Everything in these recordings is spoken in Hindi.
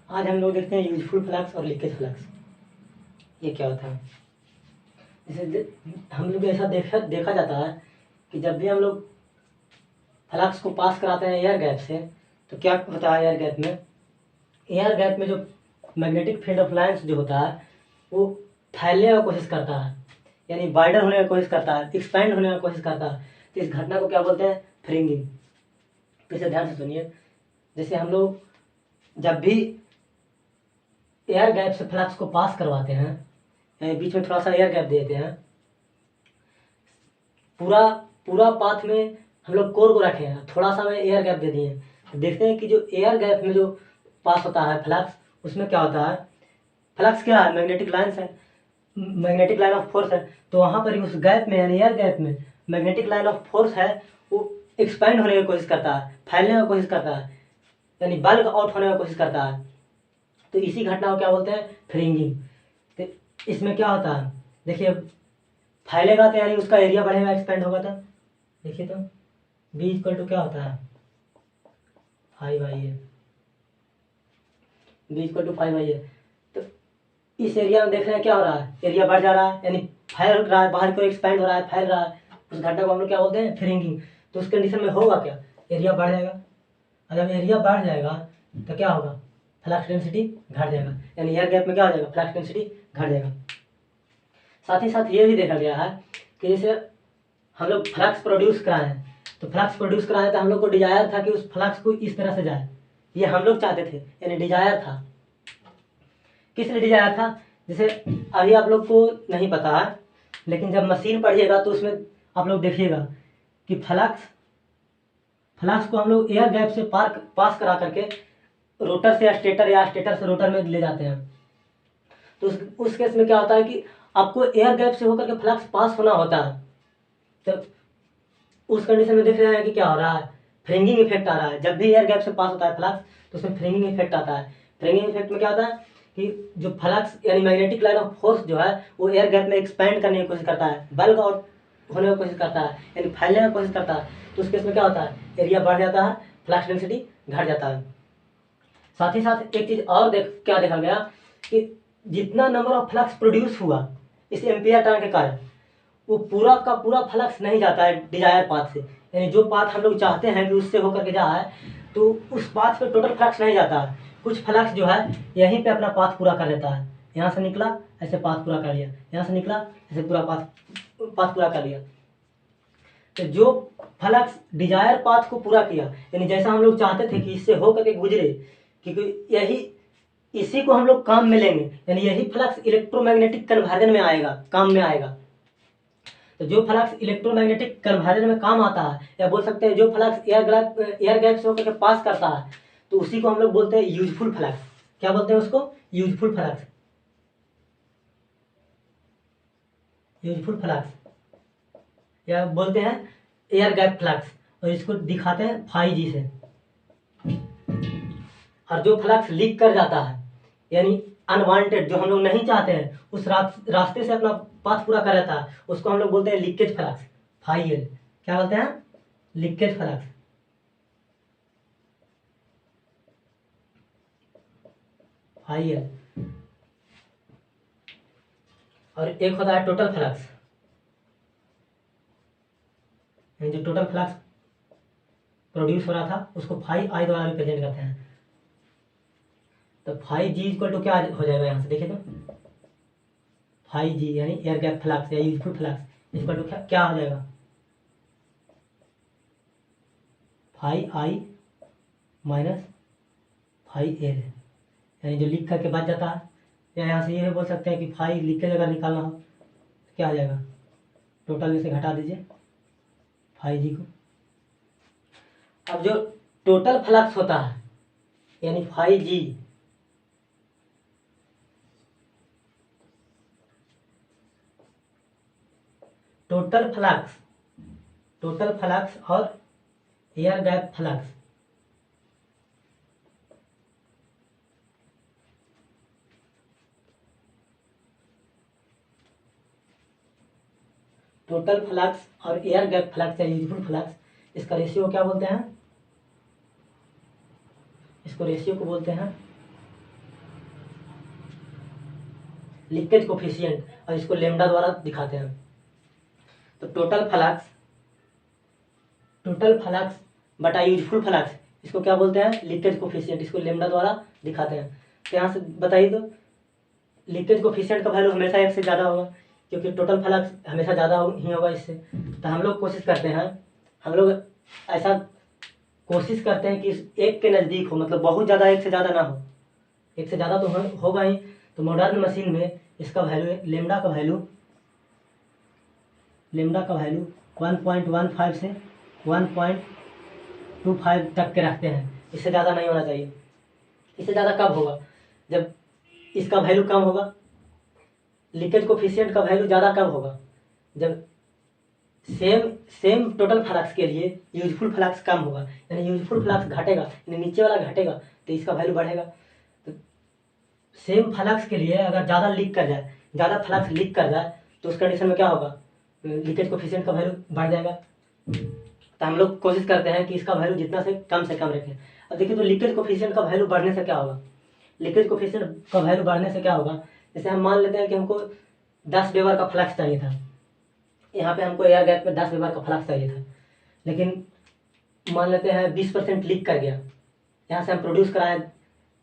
आज हम लोग देखते हैं यूजफुल फ्लक्स और लीकेज फ्लक्स। ये क्या होता है? हम लोग ऐसा देखा जाता है कि जब भी हम लोग फ्लक्स को पास कराते हैं एयर गैप से, तो क्या होता है? एयर गैप में जो मैग्नेटिक फील्ड ऑफ लाइंस जो होता है वो फैलने का कोशिश करता है, यानी वाइडर होने का कोशिश करता है, एक्सपैंड होने का कोशिश करता है। तो इस घटना को क्या बोलते हैं? फ्रिंगिंग। तो इसे ध्यान से सुनिए। जैसे हम लोग जब भी एयर गैप से फ्लक्स को पास करवाते हैं, बीच में थोड़ा सा एयर गैप देते हैं, पूरा पूरा पाथ में हम लोग कोर को रखे हैं, थोड़ा सा में एयर गैप दे दिए, तो देखते हैं कि जो एयर गैप में जो पास होता है फ्लक्स, उसमें क्या होता है? फ्लक्स क्या है? मैग्नेटिक लाइन्स है, मैग्नेटिक लाइन ऑफ फोर्स है। तो वहाँ पर उस गैप में, यानी एयर गैप में मैग्नेटिक लाइन ऑफ फोर्स है, वो एक्सपैंड होने की कोशिश करता है, फैलने की कोशिश करता है, यानी बल्क आउट होने की कोशिश करता है। तो इसी घटना को क्या बोलते हैं? फ्रिंगिंग। तो इसमें क्या होता है? देखिए, फैलेगा तो यानी उसका एरिया बढ़ेगा, एक्सपेंड होगा। तो देखिए, तो बी इक्वल टू क्या होता है? 5 है। बी इक्वल टू 5 है। तो इस एरिया में देख रहे हैं क्या हो रहा है? एरिया बढ़ जा रहा है, यानी फैल रहा है, बाहर को एक्सपेंड हो रहा है, फैल रहा है। उस घटना को हम लोग क्या बोलते हैं? फ्रिंगिंग। तो उस कंडीशन में होगा क्या? एरिया बढ़ जाएगा। और जब एरिया बढ़ जाएगा तो क्या होगा? फ्लक्स डेंसिटी घट जाएगा, यानी एयर गैप में क्या हो जाएगा? फ्लक्स डेंसिटी घट जाएगा। साथ ही साथ ये भी देखा गया है कि जैसे हम लोग फ्लक्स प्रोड्यूस कराएं, तो फ्लक्स प्रोड्यूस कराएं तो हम लोग को डिजायर था कि उस फ्लक्स को इस तरह से जाए, ये हम लोग चाहते थे, यानी डिजायर था। किस लिए डिजायर था? जैसे अभी आप लोग को नहीं पता है, लेकिन जब मशीन पढ़िएगा तो उसमें आप लोग देखिएगा कि फ्लक्स को हम लोग एयर गैप से पास करा करके रोटर से स्टेटर या स्टेटर से रोटर में ले जाते हैं। तो उस केस में क्या होता है कि आपको एयर गैप से होकर के फ्लक्स पास होना होता है। तो उस कंडीशन में देख रहे हैं कि क्या हो रहा है? फ्रिंगिंग इफेक्ट आ रहा है। जब भी एयर गैप से पास होता है फ्लक्स, तो उसमें फ्रिंगिंग इफेक्ट आता है। फ्रिंगिंग इफेक्ट में क्या होता है कि जो फ्लक्स यानी मैग्नेटिक लाइन ऑफ फोर्स जो है वो एयर गैप में एक्सपैंड करने की कोशिश करता है, बल्क आउट होने की कोशिश करता है, यानी फैलने की कोशिश करता है। तो उस केस में क्या होता है? एरिया बढ़ जाता है, फ्लक्स डेंसिटी घट जाता है। साथ ही साथ एक चीज और क्या देखा गया कि जितना नंबर ऑफ फ्लक्स प्रोड्यूस हुआ इस एम्पियर टर्न के कारण, वो पूरा का पूरा फ्लक्स नहीं जाता है डिजायर पाथ से, यानी जो पाथ हम लोग चाहते हैं कि उससे होकर के जाए, तो उस पाथ पे टोटल फ्लक्स नहीं जाता है। कुछ फ्लक्स जो है यहीं पे अपना पाथ पूरा कर लेता है। यहाँ से निकला, ऐसे पाथ पूरा कर लिया, यहाँ से निकला, ऐसे पूरा पाथ पूरा कर लिया। तो जो फ्लक्स डिजायर पाथ को पूरा किया, यानी जैसा हम लोग चाहते थे कि इससे होकर के गुजरे, क्योंकि इसी को हम लोग काम में लेंगे, यानी यही फ्लक्स इलेक्ट्रोमैग्नेटिक कन्वर्जन में आएगा, काम में आएगा। तो जो फ्लक्स इलेक्ट्रोमैग्नेटिक कन्वर्जन में काम आता है, या बोल सकते हैं जो फ्लक्स एयर गैप से होकर के पास करता है, तो उसी को हम लोग बोलते हैं यूजफुल फ्लक्स। क्या बोलते हैं उसको? Useful flux. यूजफुल फ्लक्स या बोलते हैं एयर गैप फ्लक्स, और इसको दिखाते हैं 5G से। और जो फ्लक्स लीक कर जाता है, यानी अनवांटेड, जो हम लोग नहीं चाहते हैं, उस रास्ते से अपना पाथ पूरा कर लेता है, उसको हम लोग बोलते हैं लीकेज फ्लक्स, 5L। क्या बोलते हैं? Leakage flux. IL। और एक होता है टोटल फ्लक्स, जो टोटल फ्लक्स प्रोड्यूस हो रहा था उसको 5I द्वारा रिप्रेजेंट करते हैं। तो 5G इक्वल टू क्या हो जाएगा? यहाँ से देखिए, तो 5G यानी एयर गैप फ्लक्स या यूजफुल फ्लक्स इक्वल टू क्या हो जाएगा? 5I माइनस 5L, यानी जो लिख करके बच जाता है। या यहाँ से ये भी बोल सकते हैं कि 5 लिख के अगर निकालना हो तो क्या आ जाएगा? टोटल में से घटा दीजिए 5G को। अब जो टोटल फ्लक्स होता है, यानी 5G, टोटल फ्लक्स और air gap flux, total flux और एयर गैप फ्लक्स या यूजफुल फ्लक्स, इसका रेशियो क्या बोलते हैं? इसको रेशियो को बोलते हैं लीकेज कोफिशिएंट, और इसको लेमडा द्वारा दिखाते हैं। तो टोटल फ्लक्स बटा यूजफुल फ्लक्स, इसको क्या बोलते हैं, लीकेज कोफिशिएंट, इसको लेमडा द्वारा दिखाते हैं। तो यहाँ से बताइए तो लीकेज कोफिशिएंट का वैल्यू हमेशा एक से ज़्यादा होगा, क्योंकि टोटल फ्लक्स हमेशा ज़्यादा ही होगा इससे। तो हम लोग कोशिश करते हैं, हम लोग ऐसा कोशिश करते हैं कि एक के नज़दीक हो, मतलब बहुत ज़्यादा एक से ज़्यादा ना हो, एक से ज़्यादा तो होगा ही। तो मॉडर्न मशीन में इसका वैल्यू लेमडा का वैल्यू 1.15 से 1.25 तक के रखते हैं, इससे ज़्यादा नहीं होना चाहिए। इससे ज़्यादा कब होगा, जब इसका वैल्यू कम होगा। लीकेज कोफिशिएंट का वैल्यू ज़्यादा कब होगा, जब सेम टोटल फ्लक्स के लिए यूजफुल फ्लक्स कम होगा, यानी यूजफुल फ्लक्स घटेगा, यानी नीचे वाला घटेगा, तो इसका वैल्यू बढ़ेगा। तो सेम फ्लक्स के लिए अगर ज़्यादा फ्लक्स लीक कर जाए तो उस कंडीशन में क्या होगा, लीकेज कोफिशिएंट का वैल्यू बढ़ जाएगा। तो हम लोग कोशिश करते हैं कि इसका वैल्यू जितना से कम रखें। अब देखिए, तो लीकेज कोफिशिएंट का वैल्यू बढ़ने से क्या होगा, लीकेज कोफिशिएंट का वैल्यू बढ़ने से क्या होगा, जैसे हम मान लेते हैं कि हमको 10 वेबर का फ्लक्स चाहिए था, यहाँ पे हमको एयर गैप में 10 वेबर का फ्लक्स चाहिए था, लेकिन मान लेते हैं 20% लीक कर गया। यहाँ से हम प्रोड्यूस कराएं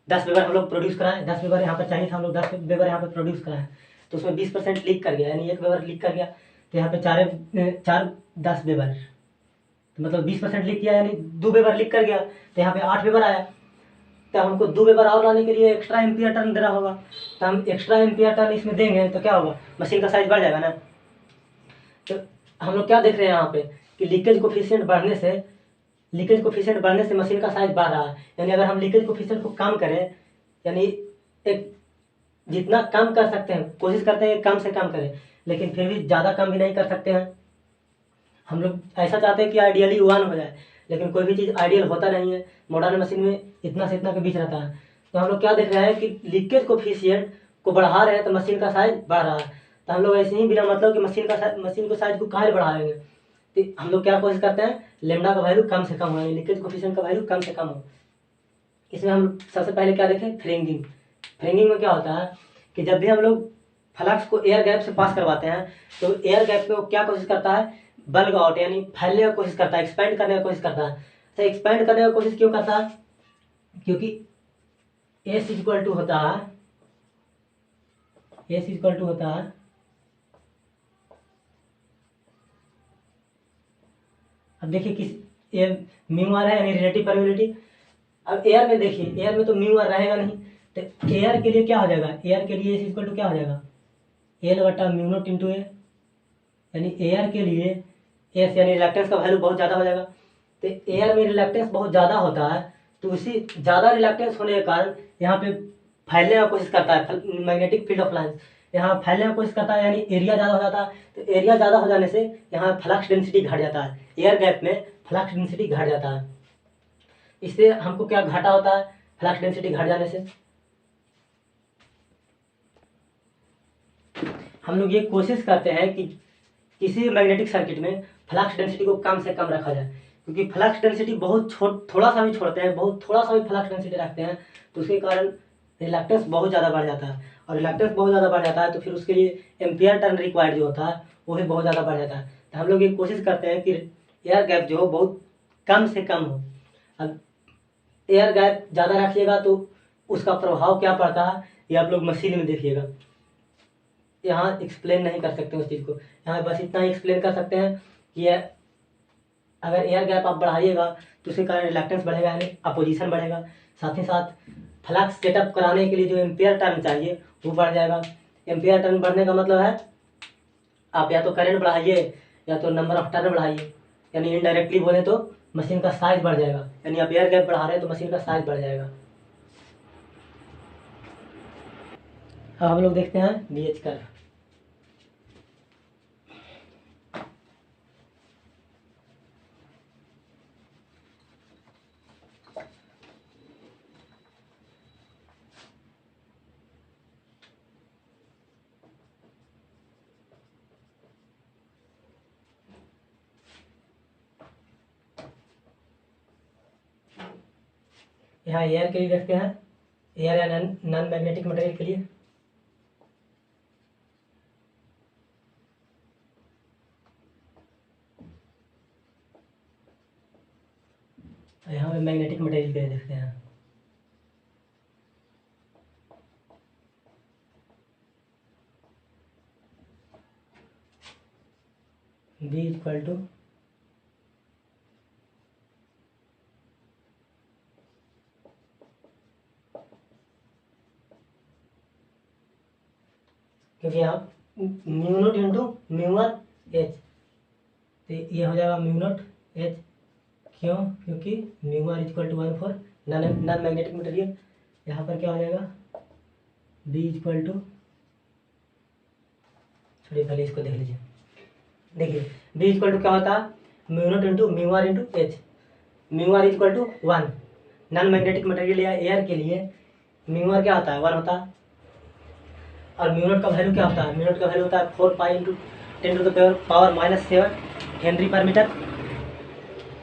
10 वेबर, हम लोग प्रोड्यूस कराएं 10 वेबर, यहाँ पर चाहिए था, हम लोग 10 वेबर यहाँ पर प्रोड्यूस कराएं, तो उसमें 20% लीक कर गया, यानी 1 वेबर लीक कर गया। तो यहाँ पे 10 वेबर, तो मतलब 20% लीक किया, यानी 2 वेबर लीक कर गया, तो यहाँ पे 8 वेबर आया। तो हमको 2 वेबर और लाने के लिए एक्स्ट्रा एम्पियर टर्न देना होगा। तो हम एक्स्ट्रा एम्पियर टर्न इसमें देंगे तो क्या होगा, मशीन का साइज बढ़ जाएगा ना। तो हम लोग क्या देख रहे हैं यहाँ पे कि लीकेज कोफिशिएंट बढ़ने से मशीन का साइज बढ़ रहा है। यानी अगर हम लीकेज कोफिशिएंट को कम करें, यानी एक जितना कम कर सकते हैं कोशिश करते हैं कम से कम करें, लेकिन फिर भी ज़्यादा कम भी नहीं कर सकते हैं। हम लोग ऐसा चाहते हैं कि आइडियली 1 हो जाए, लेकिन कोई भी चीज़ आइडियल होता नहीं है। मॉडर्न मशीन में इतना से इतना के बीच रहता है। तो हम लोग क्या देख रहे हैं कि लीकेज कोफिशिएंट को बढ़ा रहे हैं तो मशीन का साइज बढ़ रहा है। तो हम लोग ऐसे ही बिना मतलब कि मशीन को साइज को कहाँ बढ़ाएंगे। तो हम लोग क्या कोशिश करते हैं, लेमडा का वैल्यू कम से कम हो, लीकेज कोफिशिएंट का वैल्यू कम से कम हो। इसमें हम सबसे पहले क्या देखें, फ्रिंगिंग। फ्रिंगिंग में क्या होता है कि जब भी हम लोग फ्लक्स को एयर गैप से पास करवाते हैं, तो एयर गैप में वो क्या कोशिश करता है, बल्क आउट, यानी फैलने की कोशिश करता है, एक्सपेंड करने की कोशिश करता है। तो एक्सपेंड करने की कोशिश क्यों करता है, क्योंकि एस इक्वल टू होता है अब देखिए किस ये म्यू आर है, यानी रिलेटिव परमेबिलिटी। अब एयर में देखिए, एयर में तो म्यू आर रहेगा नहीं, तो एयर के लिए क्या हो जाएगा, एयर के लिए एस इक्वल टू क्या हो जाएगा, एल बटा म्यू नॉट इंटू ए, यानी एयर के लिए एस यानी रिलक्टेंस का वैल्यू बहुत ज़्यादा हो जाएगा। तो एयर में रिलक्टेंस बहुत ज़्यादा होता है, तो उसी ज़्यादा रिलक्टेंस होने के कारण यहाँ पे फैलने की कोशिश करता है, मैग्नेटिक फील्ड ऑफ लाइन्स यहाँ फैलने की कोशिश करता है, यानी एरिया ज़्यादा हो जाता है। तो एरिया ज़्यादा हो जाने से यहाँ फ्लक्स डेंसिटी घट जाता है, एयर गैप में फ्लक्स डेंसिटी घट जाता है। इससे हमको क्या घाटा होता है, फ्लक्स डेंसिटी घट जाने से हम लोग ये कोशिश करते हैं कि किसी मैग्नेटिक सर्किट में फ्लक्स डेंसिटी को कम से कम रखा जाए, क्योंकि फ्लक्स डेंसिटी बहुत थोड़ा सा भी छोड़ते हैं, बहुत थोड़ा सा भी फ्लक्स डेंसिटी रखते हैं, तो उसके कारण रिलक्टेंस बहुत ज़्यादा बढ़ जाता है, और रिलक्टेंस बहुत ज़्यादा बढ़ जाता है तो फिर उसके लिए एम्पियर टर्न रिक्वायर्ड जो होता है वो भी बहुत ज़्यादा बढ़ जाता है। तो हम लोग ये कोशिश करते हैं कि एयर गैप जो हो बहुत कम से कम हो। अब एयर गैप ज़्यादा रखिएगा तो उसका प्रभाव क्या पड़ता है ये आप लोग मशीन में देखिएगा। यहाँ एक्सप्लेन नहीं कर सकते उस चीज़ को, यहाँ बस इतना ही एक्सप्लेन कर सकते हैं कि अगर एयर गैप आप बढ़ाइएगा तो उसके कारण रिलक्टेंस बढ़ेगा, यानी अपोजिशन बढ़ेगा। साथ ही साथ फ्लक्स सेटअप कराने के लिए जो एम्पियर टर्न चाहिए वो बढ़ जाएगा। एम्पियर टर्न बढ़ने का मतलब है आप या तो करंट बढ़ाइए या तो नंबर ऑफ टर्न बढ़ाइए, यानी इनडायरेक्टली बोले तो मशीन का साइज बढ़ जाएगा, यानी आप एयर गैप बढ़ा रहे हैं तो मशीन का साइज बढ़ जाएगा। अब हम लोग देखते हैं BH कर्व। यहाँ एयर के लिए देखते हैं, एयर या नॉन मैग्नेटिक मटेरियल के लिए। यहाँ पे मैग्नेटिक मटेरियल के लिए देखते हैं। B इक्वल टू क्योंकि यहाँ mu naught into mu R H, तो ये हो जाएगा म्यू नोट एच। क्यों? क्योंकि mu R equal to 1 for non magnetic material. यहाँ पर क्या हो जाएगा B इक्वल टू, छोड़िए पहले इसको देख लीजिए। देखिए B इक्वल टू क्या होता है, mu naught into mu R into H. Mu R equal to 1, non magnetic material या एयर के लिए म्यू आर क्या होता है 1 होता है। और म्यू नोट का वैल्यू क्या होता है, म्यू नोट का वैल्यू होता है 4 pi into 10 to the power -7 henry per metre.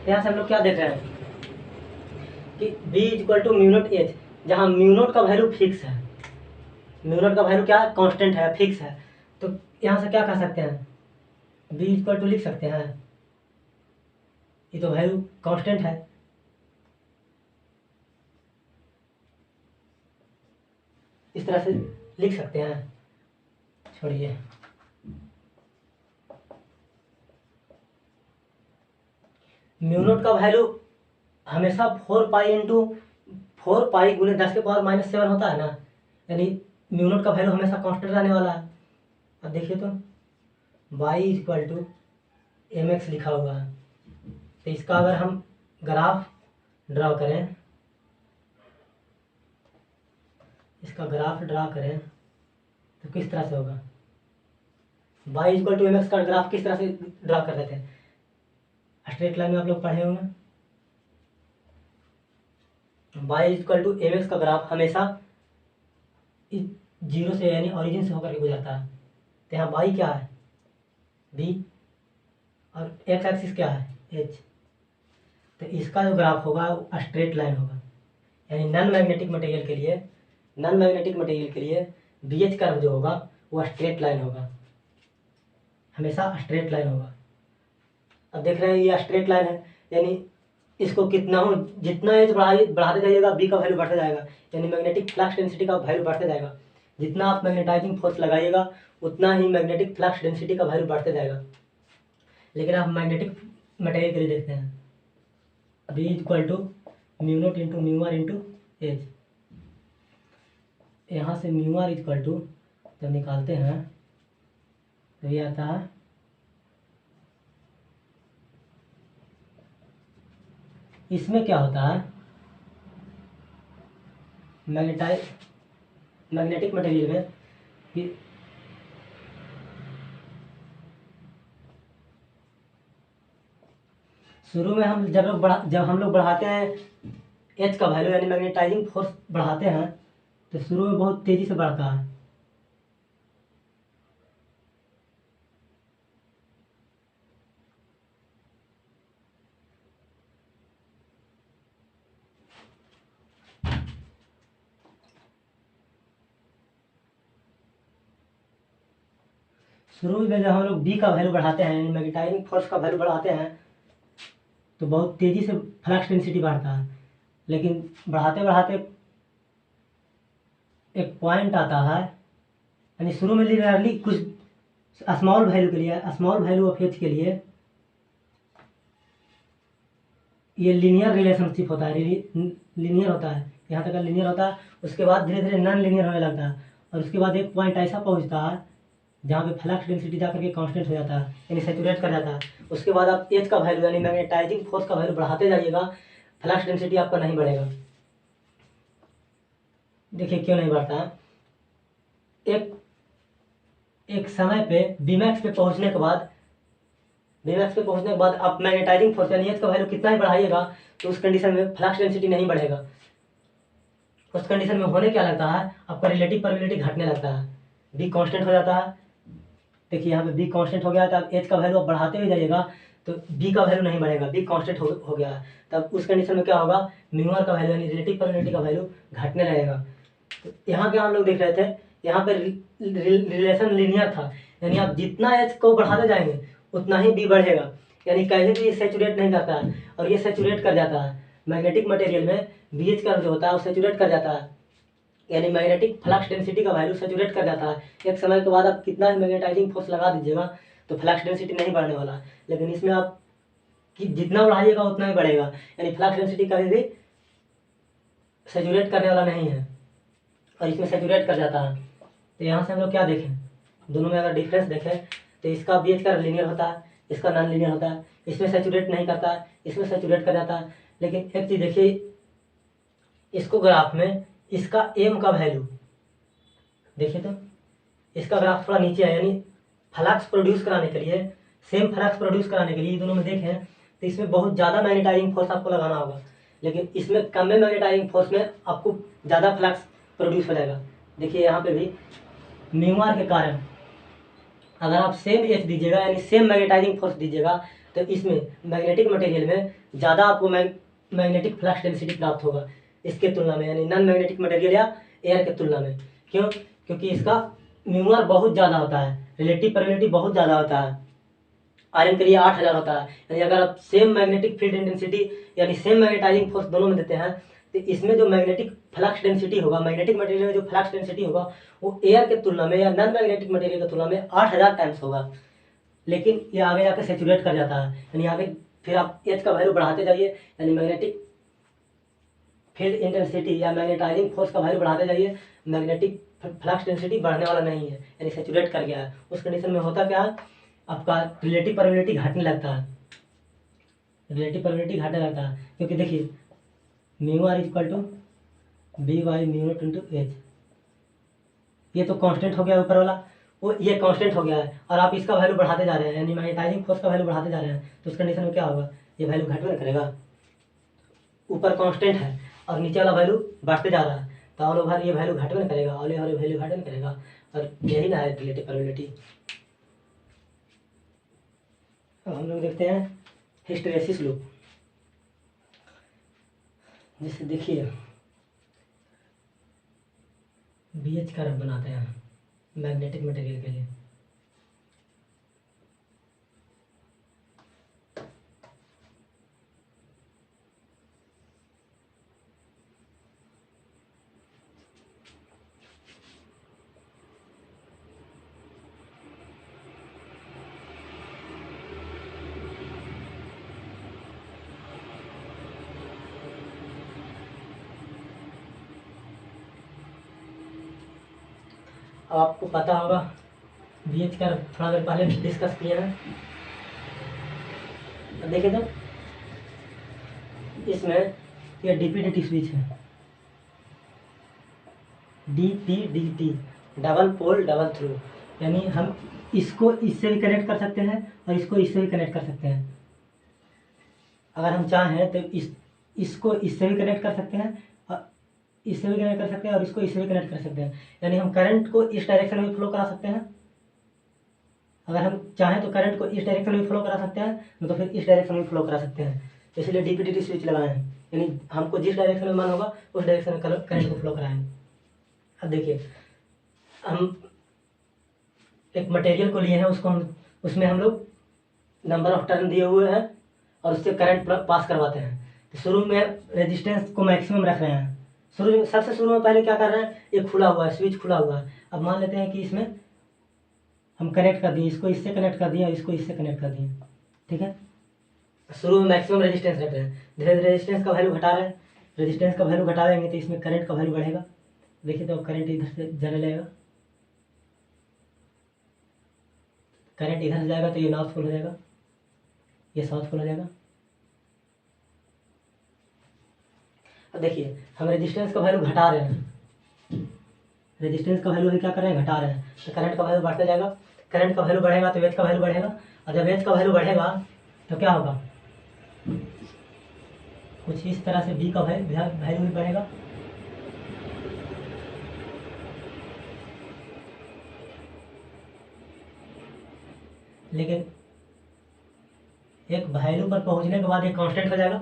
यहाँ से हम लोग क्या देख रहे हैं कि B equal to mu naught H, जहाँ म्यू नोट का वैल्यू फिक्स है, म्यू नोट का वैल्यू क्या है, कांस्टेंट है, फिक्स है। तो यहाँ से क्या कह सकते हैं, B इक्वल टू लिख सकते हैं, ये तो वैल्यू कांस्टेंट है, इस तरह से लिख सकते हैं। छोड़िए, म्यू नोट का वैल्यू हमेशा 4 पाई इंटू 4 पाई गुने 10 के पावर -7 होता है ना, यानी म्यू नोट का वैल्यू हमेशा कांस्टेंट रहने वाला है। अब देखिए तो y इक्वल टू mx लिखा हुआ है, तो इसका अगर हम ग्राफ ड्रा करें, इसका ग्राफ ड्रा करें तो किस तरह से होगा, y इक्वल टू mx का ग्राफ किस तरह से ड्रा कर देते हैं, स्ट्रेट लाइन में आप लोग पढ़े होंगे। y इक्वल टू mx का ग्राफ हमेशा जीरो से यानी ओरिजिन से होकर के गुजरता है। तो यहाँ y क्या है b और x एक्सिस क्या है h, तो इसका जो ग्राफ होगा वो स्ट्रेट लाइन होगा, यानी नॉन मैग्नेटिक मटेरियल के लिए, नॉन मैग्नेटिक मटेरियल के लिए BH कर्व जो होगा वो स्ट्रेट लाइन होगा, हमेशा स्ट्रेट लाइन होगा। अब देख रहे हैं ये स्ट्रेट लाइन है, यानी इसको कितना हो, जितना एज बढ़ाते जाइएगा B का वैल्यू बढ़ता जाएगा, यानी मैग्नेटिक फ्लक्स डेंसिटी का वैल्यू बढ़ते जाएगा। जितना आप मैग्नेटाइजिंग फोर्स लगाइएगा उतना ही मैग्नेटिक फ्लक्स डेंसिटी का वैल्यू बढ़ते जाएगा। लेकिन आप मैग्नेटिक मटेरियल के लिए देखते हैं, B equal to mu naught into mu R into H. यहाँ से म्यू आर इक्वल टू जब निकालते हैं तो ये आता है इसमें क्या होता है, मैग्नेटिक मटेरियल में कि शुरू में हम जब हम लोग बढ़ाते हैं एच का वैल्यू यानी मैग्नेटाइजिंग फोर्स बढ़ाते हैं तो शुरू में बहुत तेज़ी से बढ़ता है। शुरू में जब हम लोग B का वैल्यू बढ़ाते हैं, मैग्नेटाइजिंग फोर्स का वैल्यू बढ़ाते हैं तो बहुत तेज़ी से फ्लक्स डेंसिटी बढ़ता है। लेकिन बढ़ाते बढ़ाते एक पॉइंट आता है, यानी शुरू में लिनियरली कुछ स्मॉल वैल्यू के लिए, स्मॉल वैल्यू ऑफ एच के लिए ये लीनियर रिलेशनशिप होता है, लीनियर होता है, यहाँ तक लीनियर होता है। उसके बाद धीरे धीरे नॉन लीनियर होने लगता है और उसके बाद एक पॉइंट ऐसा पहुँचता है जहाँ पे फ्लक्स डेंसिटी जाकर के कांस्टेंट हो जाता है, यानी सैचुरेट कर जाता है। उसके बाद आप एच का वैल्यू यानी मैग्नेटाइजिंग फोर्स का वैल्यू बढ़ाते जाइएगा, फ्लक्स डेंसिटी आपका नहीं बढ़ेगा। देखिए क्यों नहीं बढ़ता है, एक समय पे बीमैक्स पे पहुंचने के बाद आप मैग्नेटाइजिंग फोर्स यानी एच का वैल्यू कितना ही बढ़ाइएगा तो उस कंडीशन में फ्लक्स डेंसिटी नहीं बढ़ेगा। उस कंडीशन में होने क्या लगता है, आपका रिलेटिव परमिटिविटी घटने लगता है, बी कांस्टेंट हो जाता है। देखिए यहाँ पे बी कांस्टेंट हो गया, तब एच का वैल्यू आप बढ़ाते हुए जाइएगा तो बी का वैल्यू नहीं बढ़ेगा, बी कांस्टेंट हो गया है। तब उस कंडीशन में क्या होगा, म्यू आर का वैल्यू यानी रिलेटिव परमिटिविटी का वैल्यू घटने लगेगा। तो यहाँ क्या हम लोग देख रहे थे, यहाँ पे रिलेशन लीनियर था, यानी आप जितना एच को बढ़ाते जाएंगे उतना ही बी बढ़ेगा, यानी कहीं भी सैचुरेट नहीं करता है और ये सैचुरेट कर जाता है। मैग्नेटिक मटेरियल में BH का जो होता है वो सेचुरेट कर जाता है, यानी मैग्नेटिक फ्लक्स डेंसिटी का वैल्यू सेचुरेट कर जाता है। एक समय के बाद आप कितना भी मैग्नेटाइजिंग फोर्स लगा दीजिएगा तो फ्लक्स डेंसिटी नहीं बढ़ने वाला, लेकिन इसमें आप कि जितना बढ़ाइएगा उतना ही बढ़ेगा, यानी फ्लक्स डेंसिटी कभी भी सेचुरेट करने वाला नहीं है और इसमें सेचुरेट कर जाता है। तो यहाँ से हम लोग क्या देखें, दोनों में अगर डिफरेंस देखें तो इसका BH का लीनियर होता है, इसका नॉन लीनियर होता है, इसमें सेचुरेट नहीं करता है, इसमें सेचुरेट कर जाता है। लेकिन एक चीज़ देखिए, इसको ग्राफ में इसका M का वैल्यू देखिए तो इसका ग्राफ थोड़ा नीचे है, यानी फ्लक्स प्रोड्यूस कराने के लिए, सेम फ्लक्स प्रोड्यूस कराने के लिए दोनों में देखें तो इसमें बहुत ज़्यादा मैग्नेटाइजिंग फोर्स आपको लगाना होगा, लेकिन इसमें कम में मैग्नेटाइजिंग फोर्स में आपको ज़्यादा फ्लक्स प्रोड्यूस हो जाएगा। देखिए यहाँ पे भी म्यू के कारण अगर आप सेम एच दीजिएगा, यानी सेम मैग्नेटाइजिंग फोर्स दीजिएगा, तो इसमें मैग्नेटिक मटेरियल में ज़्यादा आपको मैग्नेटिक फ्लक्स डेंसिटी प्राप्त होगा इसके तुलना में, यानी नॉन मैग्नेटिक मटेरियल या एयर के तुलना में। क्यों? क्योंकि इसका म्यू बहुत ज़्यादा होता है, रिलेटिव परमिटिविटी बहुत ज़्यादा होता है, आयरन के लिए 8000 होता है। यानी अगर आप सेम मैग्नेटिक फील्ड इंटेंसिटी यानी सेम मैग्नेटाइजिंग फोर्स दोनों में देते हैं तो इसमें जो मैग्नेटिक फ्लक्स डेंसिटी होगा, मैग्नेटिक मटेरियल में जो फ्लक्स डेंसिटी होगा वो एयर के तुलना में या नॉन मैग्नेटिक मटेरियल की तुलना में 8000 टाइम्स होगा। लेकिन ये आगे जाकर सेचुरेट कर जाता है, यानी आगे फिर आप एच का वैल्यू बढ़ाते जाइए, यानी मैग्नेटिक फील्ड इंटेंसिटी या मैग्नेटाइजिंग फोर्स का वैल्यू बढ़ाते जाइए, मैग्नेटिक फ्लक्स डेंसिटी बढ़ने वाला नहीं है, यानी सेचुरेट कर गया है। उस कंडीशन में होता क्या है, आपका रिलेटिव परमिटिविटी घटने लगता है, रिलेटिव परमिटिविटी घटने लगता है। क्योंकि देखिए mu R equal to B/μ/H, ये तो कांस्टेंट हो गया ऊपर वाला, वो ये कांस्टेंट हो गया है और आप इसका वैल्यू बढ़ाते जा रहे हैं, यानी मैग्नेटाइजिंग फोर्स का वैल्यू बढ़ाते जा रहे हैं, तो उस कंडीशन में क्या होगा, ये वैल्यू घटने करेगा। ऊपर कांस्टेंट है और नीचे वाला वैल्यू बढ़ते जा रहा है, तो ऑल ओवर ये वैल्यू घटने करेगा, ऑल ओवर वैल्यू घटने करेगा, और यही ना है रिलेटिव परमिटिविटी। अब हम लोग देखते हैं हिस्टैरिसीस लूप, जिससे देखिए BH कर्व बनाते हैं मैग्नेटिक मटेरियल के लिए। अब आपको पता होगा BH कर्व थोड़ा देर पहले डिस्कस किया है। अब देखिए तो इसमें ये DP/DT स्विच है, DP/DT double pole double through, यानी हम इसको इससे भी कनेक्ट कर सकते हैं और इसको इससे भी कनेक्ट कर सकते हैं। अगर हम चाहें तो इसको इससे भी कनेक्ट कर सकते हैं और इससे भी कनेक्ट कर सकते हैं और इसको इससे भी कनेक्ट कर सकते हैं, यानी हम करंट को इस डायरेक्शन में फ्लो करा सकते हैं। अगर हम चाहें तो करंट को इस डायरेक्शन में फ्लो करा सकते हैं, नहीं तो फिर इस डायरेक्शन में फ्लो करा सकते हैं। इसलिए DP/DT स्विच लगाए हैं, यानी हमको जिस डायरेक्शन में मन होगा उस डायरेक्शन में करंट को फ्लो कराएं। अब देखिए हम एक मटेरियल को लिए हैं, उसमें हम लोग नंबर ऑफ टर्न दिए हुए हैं और उससे करंट पास करवाते हैं। तो शुरू में रेजिस्टेंस को मैक्सिमम रख रहे हैं, सबसे शुरू में पहले क्या कर रहे हैं, ये खुला हुआ है, स्विच खुला हुआ है। अब मान लेते हैं कि इसमें हम कनेक्ट कर दिए, इसको इससे कनेक्ट कर दिया और इसको इससे कनेक्ट कर दिए, ठीक है। शुरू में मैक्सिमम रेजिस्टेंस रख रहे हैं, धीरे धीरे रेजिस्टेंस का वैल्यू घटा रहे हैं, रेजिस्टेंस का वैल्यू घटाएंगे तो इसमें करंट का वैल्यू बढ़ेगा। देखिए तो अब करंट इधर से जाने लगेगा, करंट इधर से जाएगा तो ये नॉर्थ पोल हो जाएगा, ये साउथ पोल हो जाएगा। अब देखिए हम रेजिस्टेंस का वैल्यू घटा रहे हैं, रेजिस्टेंस का वैल्यू क्या कर रहे हैं, घटा रहे हैं, तो करंट का वैल्यू बढ़ता जाएगा। करंट का वैल्यू बढ़ेगा तो एच का वैल्यू बढ़ेगा, और जब एच का वैल्यू बढ़ेगा तो क्या होगा, कुछ इस तरह से बी का वैल्यू भी बढ़ेगा। लेकिन एक वैल्यू पर पहुंचने के बाद ये कांस्टेंट हो जाएगा,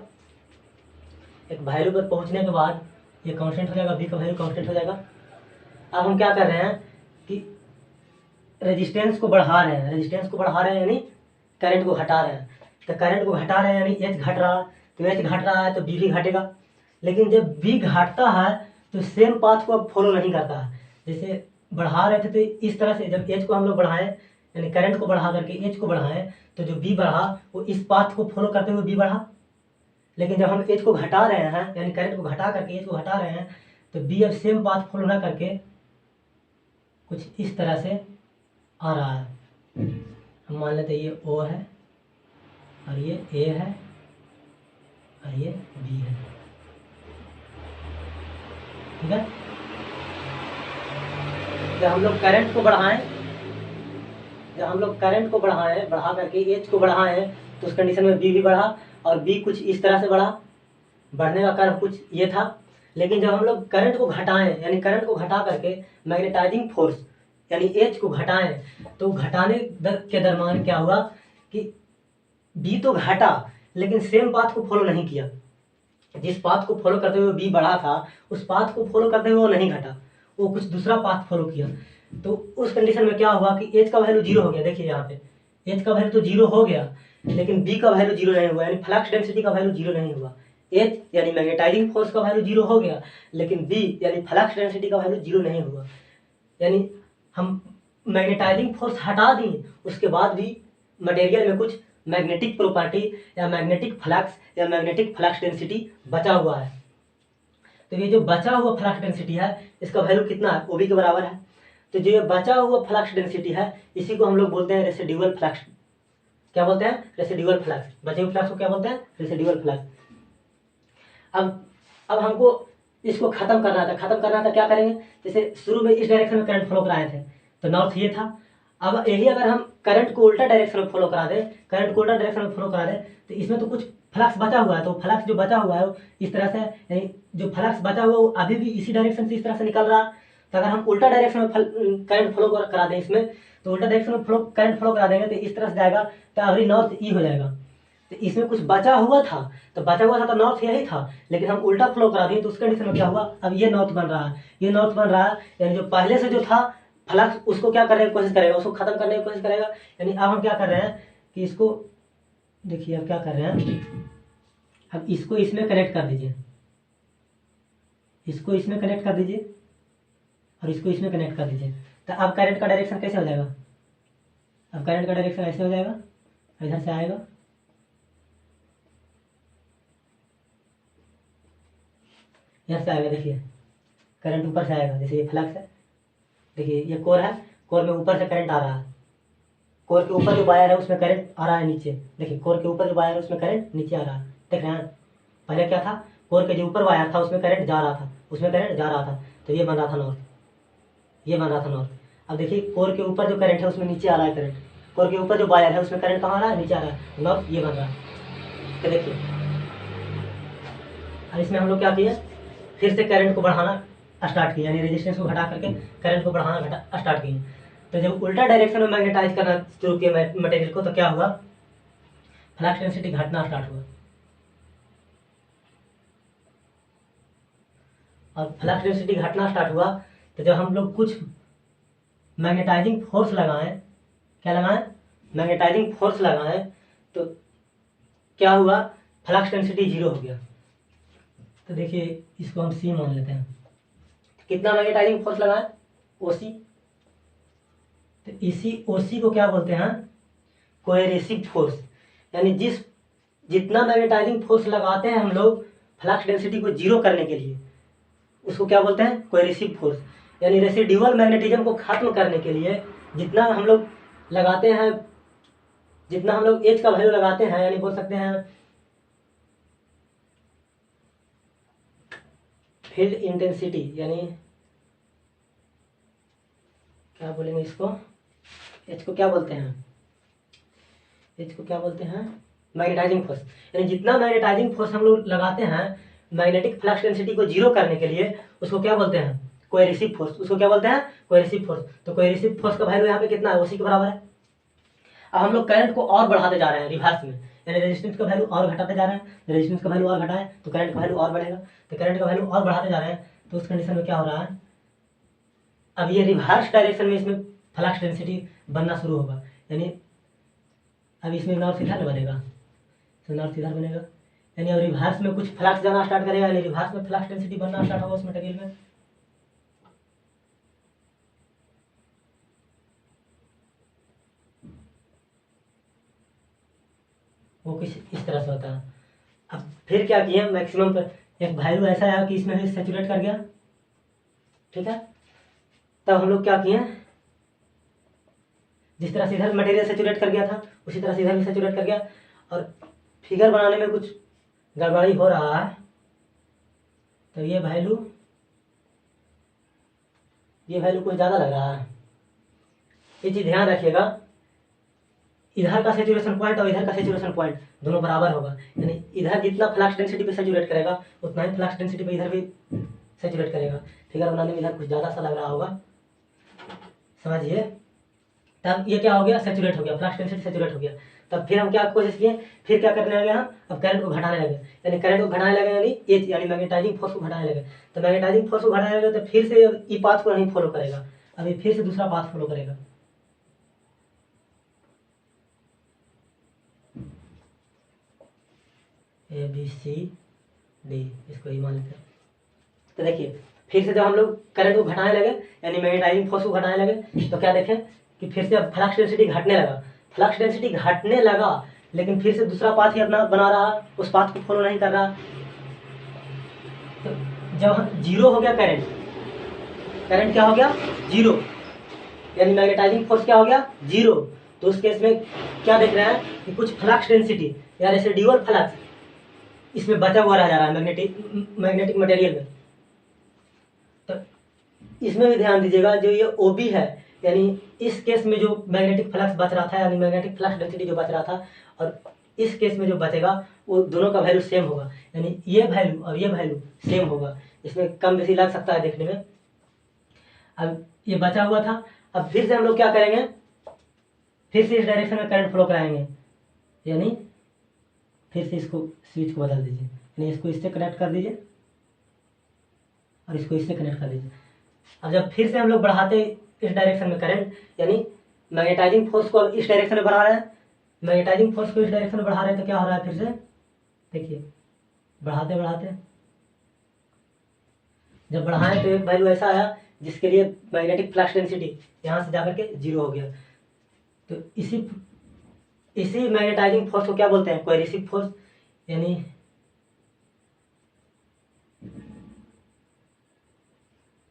एक वैल्यू पर पहुंचने के बाद ये कांस्टेंट हो जाएगा, बी का वैल्यू कांस्टेंट हो जाएगा। अब हम क्या कर रहे हैं कि रेजिस्टेंस को बढ़ा रहे हैं, यानी करंट को घटा रहे हैं। तो करंट को घटा रहे हैं यानी एच घट रहा, तो एच घट रहा है तो बी भी घटेगा। लेकिन जब बी घटता है तो सेम पाथ को अब फॉलो नहीं करता है। जैसे बढ़ा रहे थे तो इस तरह से जब एच को हम लोग बढ़ाएं, यानी करंट को बढ़ा करके एच को बढ़ाएं, तो जो बी बढ़ा वो इस पाथ को फॉलो करते हुए बी बढ़ा। लेकिन जब हम एच को घटा रहे हैं, यानी करंट को घटा करके एच को घटा रहे हैं, तो बी अब सेम पाथ फॉलो ना करके कुछ इस तरह से आ रहा है। हम मान लेते हैं ये ओ है और ये ए है और ये बी है, ठीक है। जब हम लोग करंट को बढ़ाएं, बढ़ा करके एच को बढ़ाएं, तो उस कंडीशन में बी भी बढ़ा और बी कुछ इस तरह से बढ़ा, बढ़ने का कर्व कुछ ये था। लेकिन जब हम लोग करंट को घटाएं, यानी करंट को घटा करके मैग्नेटाइजिंग फोर्स यानी एच को घटाएं, तो घटाने के दरम्यान क्या हुआ कि बी तो घटा लेकिन सेम पाथ को फॉलो नहीं किया। जिस पाथ को फॉलो करते हुए बी बढ़ा था उस पाथ को फॉलो करते हुए वो नहीं घटा, वो कुछ दूसरा पाथ फॉलो किया। तो उस कंडीशन में क्या हुआ कि एच का वैल्यू जीरो हो गया। देखिए यहाँ पे एच का वैल्यू तो जीरो हो गया लेकिन बी का वैल्यू जीरो नहीं हुआ, यानी फ्लक्स डेंसिटी का वैल्यू जीरो नहीं हुआ। एच यानी मैग्नेटाइजिंग फोर्स का वैल्यू जीरो हो गया लेकिन बी यानी फ्लक्स डेंसिटी का वैल्यू जीरो नहीं हुआ। यानी हम मैग्नेटाइजिंग फोर्स हटा दी, उसके बाद भी मटेरियल में कुछ मैग्नेटिक प्रॉपर्टी या मैग्नेटिक फ्लक्स या मैग्नेटिक फ्लक्स डेंसिटी बचा हुआ है। तो ये जो बचा हुआ फ्लक्स डेंसिटी है इसका वैल्यू कितना है, ओ बी के बराबर है। तो जो ये बचा हुआ फ्लक्स डेंसिटी है इसी को हम लोग बोलते हैं रेसिडुअल फ्लक्स। क्या बोलते हैं? Residual flux. बचे हुए फ्लक्स को क्या बोलते हैं? Residual flux. अब हमको इसको खत्म करना था क्या करेंगे? जैसे शुरू में इस डायरेक्शन में करंट फ्लो कराए थे तो नॉर्थ ये था। अब यही अगर हम करंट को उल्टा डायरेक्शन में फ्लो करा दें, तो इसमें तो कुछ फ्लक्स बचा हुआ है, तो फ्लक्स जो बचा हुआ है वो इस तरह से, यानी जो फ्लक्स बचा हुआ है वो अभी भी इसी डायरेक्शन से इस तरह से निकल रहा है। तो अगर हम उल्टा डायरेक्शन में करंट फ्लो करा दें इसमें, तो उल्टा डायरेक्शन में करंट फ्लो करा देंगे तो इस तरह से जाएगा तो अभी नॉर्थ ई हो जाएगा। तो इसमें कुछ बचा हुआ था तो नॉर्थ यही था, लेकिन हम उल्टा फ्लो करा दिए तो उस कंडीशन में क्या हुआ, अब ये नॉर्थ बन रहा है, यानी जो पहले से जो था फ्लक्स उसको क्या करने की कोशिश करेगा, उसको खत्म करने की कोशिश करेगा। यानी अब हम क्या कर रहे हैं कि इसको देखिए, अब क्या कर रहे हैं, अब इसको इसमें कनेक्ट कर दीजिए, इसको इसमें कनेक्ट कर दीजिए और इसको इसमें कनेक्ट कर दीजिए। तो अब करंट का डायरेक्शन कैसे हो जाएगा? अब करंट का डायरेक्शन ऐसे हो जाएगा, इधर से आएगा, यहाँ से आएगा। देखिए करंट ऊपर से आएगा, जैसे ये फ्लक्स है, देखिए ये कोर है, कोर में ऊपर से करंट आ रहा है, कोर के ऊपर जो वायर है उसमें करंट आ रहा है नीचे। देखिए कोर के ऊपर जो वायर है उसमें करंट नीचे आ रहा है, देख रहे हैं? पहले क्या था, कोर के जो ऊपर वायर था उसमें करंट जा रहा था, तो ये बन रहा था नॉर्थ, अब देखिए कोर के ऊपर जो करंट है उसमें नीचे आ रहा है करंट, कोर के ऊपर जो वायर है उसमें करंट कहाँ आ रहा है, नीचे आ रहा है, नॉर्थ ये बन रहा है। तो देखिए अब इसमें हम लोग क्या किए, फिर से करंट को बढ़ाना स्टार्ट किया, यानी रेजिस्टेंस को घटा करके करंट को बढ़ाना स्टार्ट किए। तो जब उल्टा डायरेक्शन में मैग्नेटाइज करना शुरू किया मटेरियल को, तो क्या हुआ, फ्लक्स डेंसिटी घटना स्टार्ट हुआ। और फ्लक्स डेंसिटी घटना स्टार्ट हुआ तो जब हम लोग कुछ मैग्नेटाइजिंग फोर्स लगाएं, क्या लगाएं, मैग्नेटाइजिंग फोर्स लगाएं, तो क्या हुआ, फ्लक्स डेंसिटी जीरो हो गया। तो देखिए इसको हम सी मान लेते हैं। कितना मैग्नेटाइजिंग फोर्स लगाएं, ओसी। तो इसी ओसी को क्या बोलते हैं, कोएरेसिव फोर्स। यानी जितना मैग्नेटाइजिंग फोर्स लगाते हैं हम लोग फ्लक्स डेंसिटी को जीरो करने के लिए, उसको क्या बोलते हैं, कोएरेसिव फोर्स। यानी रेसिडुअल मैग्नेटिज्म को खत्म करने के लिए जितना हम लोग लगाते हैं, जितना हम लोग एच का वैल्यू लगाते हैं, यानी बोल सकते हैं फील्ड इंटेंसिटी, यानी क्या बोलेंगे इसको, एच को क्या बोलते हैं, मैग्नेटाइजिंग फोर्स। यानी जितना मैग्नेटाइजिंग फोर्स हम लोग लगाते हैं मैग्नेटिक फ्लक्स डेंसिटी को जीरो करने के लिए, उसको क्या बोलते हैं, कोएरेसिव फोर्स। तो कोएरेसिव फोर्स का वैल्यू यहाँ पे कितना है, उसी के बराबर है। अब हम लोग करंट को और बढ़ाते जा रहे हैं रिवर्स में, यानी रेजिस्टेंस का वैल्यू और घटाते जा रहे हैं, रेजिस्टेंस का वैल्यू और घटाएं तो करंट का वैल्यू और बढ़ेगा, तो करंट का वैल्यू और बढ़ाते जा रहे हैं। तो उस कंडीशन में क्या हो रहा है, अब ये रिवर्स डायरेक्शन में इसमें फ्लक्स डेंसिटी बनना शुरू होगा। यानी अब इसमें नॉर्थ इधर बनेगा, तो नॉर्थ इधर बनेगा, यानी रिवर्स में कुछ फ्लक्स जाना स्टार्ट करेगा, यानी रिवर्स में फ्लक्स डेंसिटी बनना स्टार्ट होगा उस मटेरियल में। वो कुछ इस तरह से होता है। अब फिर क्या किए, मैक्सिमम पर एक वैल्यू ऐसा है कि इसमें भी सैचुरेट कर गया, ठीक है। तब हम लोग क्या किए, जिस तरह से इधर मटेरियल सैचुरेट कर गया था उसी तरह से इधर भी सैचुरेट कर गया, और फिगर बनाने में कुछ गड़बड़ी हो रहा है, तो ये वैल्यू कुछ ज़्यादा लग रहा है। ये चीज़ ध्यान रखिएगा, इधर का सैचुरेशन पॉइंट और इधर का सैचुरेशन पॉइंट दोनों बराबर होगा, यानी इधर जितना फ्लक्स डेंसिटी पे सैचुरेट करेगा उतना ही फ्लक्स डेंसिटी पे इधर भी सैचुरेट करेगा। फिगर बनाने में इधर कुछ ज़्यादा सा लग रहा होगा, समझिए। तब ये क्या हो गया, सैचुरेट हो गया, फ्लक्स डेंसिटी सैचुरेट हो गया। तब फिर हम क्या कोशिश किए, फिर क्या करने लगे हम, अब करंट को घटाने लगे, यानी करंट को घटाने लगे, यानी एच यानी मैग्नेटाइजिंग फोर्स को घटाने लगे। तो मैग्नेटाइजिंग फोर्स को घटाने लगे तो फिर से ई पाथ को नहीं फॉलो करेगा, अभी फिर से दूसरा पाथ फॉलो करेगा। ए बी सी डी, इसको ही मान लेते हैं। तो देखिए फिर से जब हम लोग करंट को घटाने लगे यानी मैग्नेटाइजिंग फोर्स को घटाने लगे, तो क्या देखें कि फिर से अब फ्लक्स डेंसिटी घटने लगा, फ्लक्स डेंसिटी घटने लगा, लेकिन फिर से दूसरा पाथ ही अपना बना रहा, उस पाथ को फॉलो नहीं कर रहा। तो जब जीरो हो गया करंट, करंट क्या हो गया, जीरो, यानी मैग्नेटाइजिंग फोर्स क्या हो गया, जीरो। तो उस केस में क्या देख रहे हैं कि कुछ फ्लक्स डेंसिटी या रेसिडुअल फ्लक्स इसमें बचा हुआ रह जा रहा है मैग्नेटिक मटेरियल में। तो इसमें भी ध्यान दीजिएगा, जो ये ओबी है, यानी इस केस में जो मैग्नेटिक फ्लक्स बच रहा था, यानी मैग्नेटिक फ्लक्स डेंसिटी जो बच रहा था, और इस केस में जो बचेगा वो दोनों का वैल्यू सेम होगा, यानी ये वैल्यू और ये वैल्यू सेम होगा। इसमें कम बेसी लग सकता है देखने में। अब ये बचा हुआ था, अब फिर से हम लोग क्या करेंगे, फिर से इस डायरेक्शन में करंट फ्लो कराएंगे, यानी फिर से इसको स्विच को बदल दीजिए, यानी इसको इससे कनेक्ट कर दीजिए और इसको इससे कनेक्ट कर दीजिए। अब जब फिर से हम लोग बढ़ाते इस डायरेक्शन में करंट, यानी मैग्नेटाइजिंग फोर्स को इस डायरेक्शन में बढ़ा रहे हैं, मैग्नेटाइजिंग फोर्स को इस डायरेक्शन में बढ़ा रहे हैं, तो क्या हो रहा है, फिर से देखिए बढ़ाते बढ़ाते जब बढ़ाएं तो एक वैल्यू ऐसा आया जिसके लिए मैग्नेटिक फ्लक्स डेंसिटी यहाँ से जाकर के जीरो हो गया। तो इसी मैग्नेटाइजिंग फोर्स को क्या बोलते हैं, कोएरिसिव फोर्स, यानी